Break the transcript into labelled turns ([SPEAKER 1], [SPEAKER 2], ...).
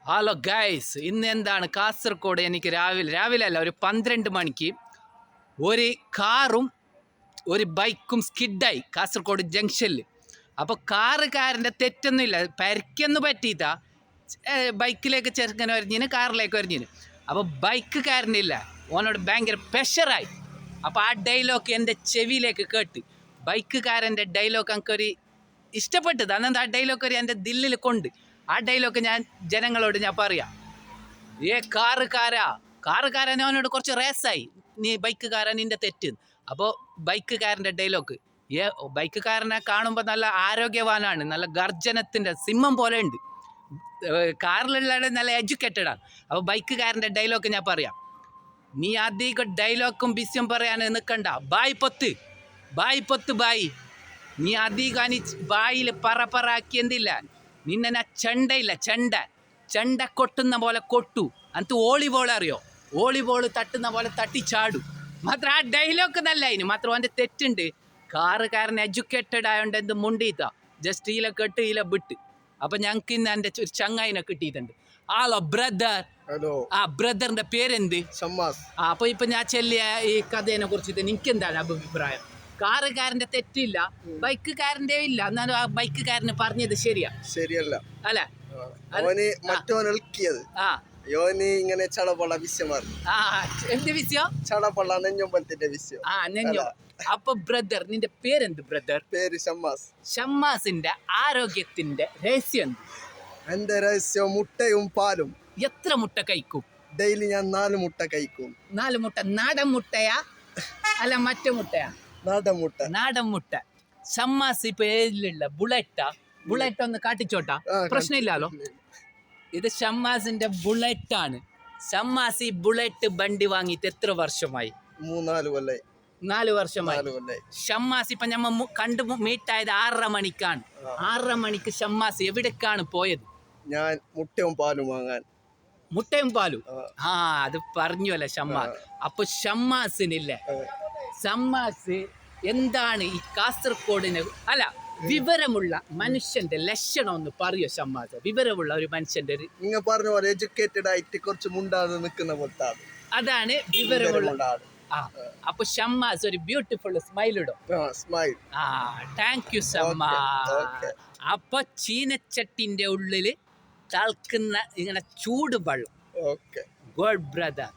[SPEAKER 1] Hello guys, ഇന്ന് എന്താണ് കാസർഗോഡ് എനിക്ക് രാവിലെ അല്ല ഒരു 12 മണിക്ക് ഒരു കാറും ഒരു ബൈക്കും സ്കിഡായി കാസർഗോഡ് ജംഗ്ഷനിൽ. അപ്പോൾ കാറുകാരൻ്റെ തെറ്റൊന്നുമില്ല, പരിക്കൊന്നും പറ്റിയിട്ടാ. ബൈക്കിലേക്ക് ചെറുക്കൻ വരിഞ്ഞിന്, കാറിലേക്ക് വരിഞ്ഞിന്. അപ്പോൾ ബൈക്കുകാരനില്ല, ഓനോട് ഭയങ്കര പ്രഷറായി. അപ്പോൾ ആ ഡയലോഗ് എൻ്റെ ചെവിയിലേക്ക് കേട്ട്, ബൈക്കുകാരൻ്റെ ഡയലോഗ് എനിക്കൊരു ഇഷ്ടപ്പെട്ടത്. അന്നെന്താ ആ ഡയലോഗ് ഒരു എൻ്റെ ദില്ലിൽ കൊണ്ട്. ആ ഡയലോഗ് ഞാൻ ജനങ്ങളോട് ഞാൻ പറയാം. കാറുകാരൻ അവനോട് കുറച്ച് റേസായി, നീ ബൈക്കുകാരൻ നിൻ്റെ തെറ്റ്. അപ്പോൾ ബൈക്കുകാരൻ്റെ ഡയലോഗ്, ബൈക്കുകാരനെ കാണുമ്പോൾ നല്ല ആരോഗ്യവാനാണ്, നല്ല ഗർജനത്തിൻ്റെ സിംഹം പോലെ ഉണ്ട്. കാറിലുള്ള നല്ല എഡ്യൂക്കേറ്റഡാണ്. അപ്പോൾ ബൈക്കുകാരൻ്റെ ഡയലോഗ് ഞാൻ പറയാം. നീ അധികം ഡയലോഗും ബിസ്യം പറയാൻ നിൽക്കണ്ട. ബായ് പൊത്ത് ബായ്. നീ അധികം ബായിൽ പറപ്പറാക്കി എന്തില്ല. നിന്നെ ഞാൻ ചെണ്ട കൊട്ടുന്ന പോലെ കൊട്ടു. അനത്ത് വോളിബോൾ അറിയോ? വോളിബോൾ തട്ടുന്ന പോലെ തട്ടിച്ചാടു. മാത്രം ആ ഡയലോഗ് നല്ല അതിന് മാത്രം അവൻ്റെ തെറ്റുണ്ട്. കാറുകാരൻ എഡ്യൂക്കേറ്റഡ് ആയതുകൊണ്ട് എന്ത് മുണ്ടീത്ത ജസ്റ്റ് ഈല കെട്ട് ഈല വിട്ട്. അപ്പം ഞങ്ങൾക്ക് ഇന്ന് എൻ്റെ ഒരു ചങ്ങായിനെ കിട്ടിയിട്ടുണ്ട്. Hello brother.
[SPEAKER 2] ഹലോ. ആ
[SPEAKER 1] ബ്രദറിൻ്റെ പേരെന്ത്?
[SPEAKER 2] ഷമ്മാസ്.
[SPEAKER 1] അപ്പോൾ ഇപ്പം ഞാൻ ചെല്ലിയ ഈ കഥേനെ കുറിച്ചിട്ട് എനിക്ക് എന്താണ് അഭിപ്രായം? കാറുകാരൻ്റെ തെറ്റില്ല, ബൈക്കുകാരൻ്റെ ഇല്ല. എന്നാലും ആ ബൈക്കുകാരന് പറഞ്ഞത് ശരിയല്ല അല്ല.
[SPEAKER 2] അവന് മറ്റവൻ ഇളക്കിയത് ഇങ്ങനെ ചടപള്ള വിശ്യമാർ.
[SPEAKER 1] എന്ത് വിഷയം?
[SPEAKER 2] ചടപള്ള നെഞ്ഞൊമ്പലത്തിന്റെ വിഷയം.
[SPEAKER 1] നെഞ്ഞോ. അപ്പൊ ബ്രദർ, നിന്റെ പേരെന്ത് ബ്രദർ?
[SPEAKER 2] പേര് ഷമ്മാസ്.
[SPEAKER 1] ഷമ്മാസിന്റെ ആരോഗ്യത്തിന്റെ രഹസ്യം എന്ത്?
[SPEAKER 2] എന്റെ രഹസ്യം മുട്ടയും പാലും.
[SPEAKER 1] എത്ര മുട്ട കഴിക്കും?
[SPEAKER 2] ഡെയിലി ഞാൻ 4 മുട്ട കഴിക്കും.
[SPEAKER 1] 4 മുട്ട നാടൻ മുട്ടയാ അല്ല മറ്റു മുട്ടയാ? നാടൻ മുട്ട. ഷമ്മാസ് ഇപ്പൊ ഏതിലുള്ള ബുള്ളറ്റ് ഒന്ന് കാട്ടിച്ചോട്ടാ, പ്രശ്നമില്ലല്ലോ. ഇത് ഷമ്മാസിന്റെ ബുള്ളറ്റ് ആണ്. ഷമ്മാസ് ഈ ബുള്ളറ്റ് വണ്ടി വാങ്ങിയിട്ട് എത്ര വർഷമായി? 4 വർഷമായി. ഷമ്മാസ് ഇപ്പൊ നമ്മ കണ്ടു മീറ്റായത് 6:30 മണിക്കാണ്. 6:30 മണിക്ക് ഷമ്മാസ് എവിടേക്കാണ് പോയത്?
[SPEAKER 2] ഞാൻ മുട്ടയും പാലും വാങ്ങാൻ.
[SPEAKER 1] മുട്ടയും പാലും? അത് പറഞ്ഞു അല്ലേ ഷമ്മാസ്. അപ്പൊ ഷമ്മാസിനില്ലേ, ഷമ്മാസ് എന്താണ് ഈ കാസർഗോഡിന് അല്ല വിവരമുള്ള മനുഷ്യന്റെ ലക്ഷണം ഒന്ന് പറയോ ഷമ്മാസ്? വിവരമുള്ള ഒരു മനുഷ്യന്റെ
[SPEAKER 2] നിങ്ങൾ പറഞ്ഞ പോലെ എഡ്യൂക്കേറ്റഡ് ആയിട്ട് കുറച്ച് മുണ്ടാതെ നിൽക്കുന്ന പോലത്തെ
[SPEAKER 1] അതാണ് വിവരമുള്ള. അപ്പൊ ഷമ്മാസ് ഒരു ബ്യൂട്ടിഫുൾ സ്മൈൽ ഇടും. Thank you Shammas. അപ്പൊ ചീനച്ചട്ടിന്റെ ഉള്ളില് തളക്കുന്ന ഇങ്ങനെ ചൂട് വെള്ളം. God brother.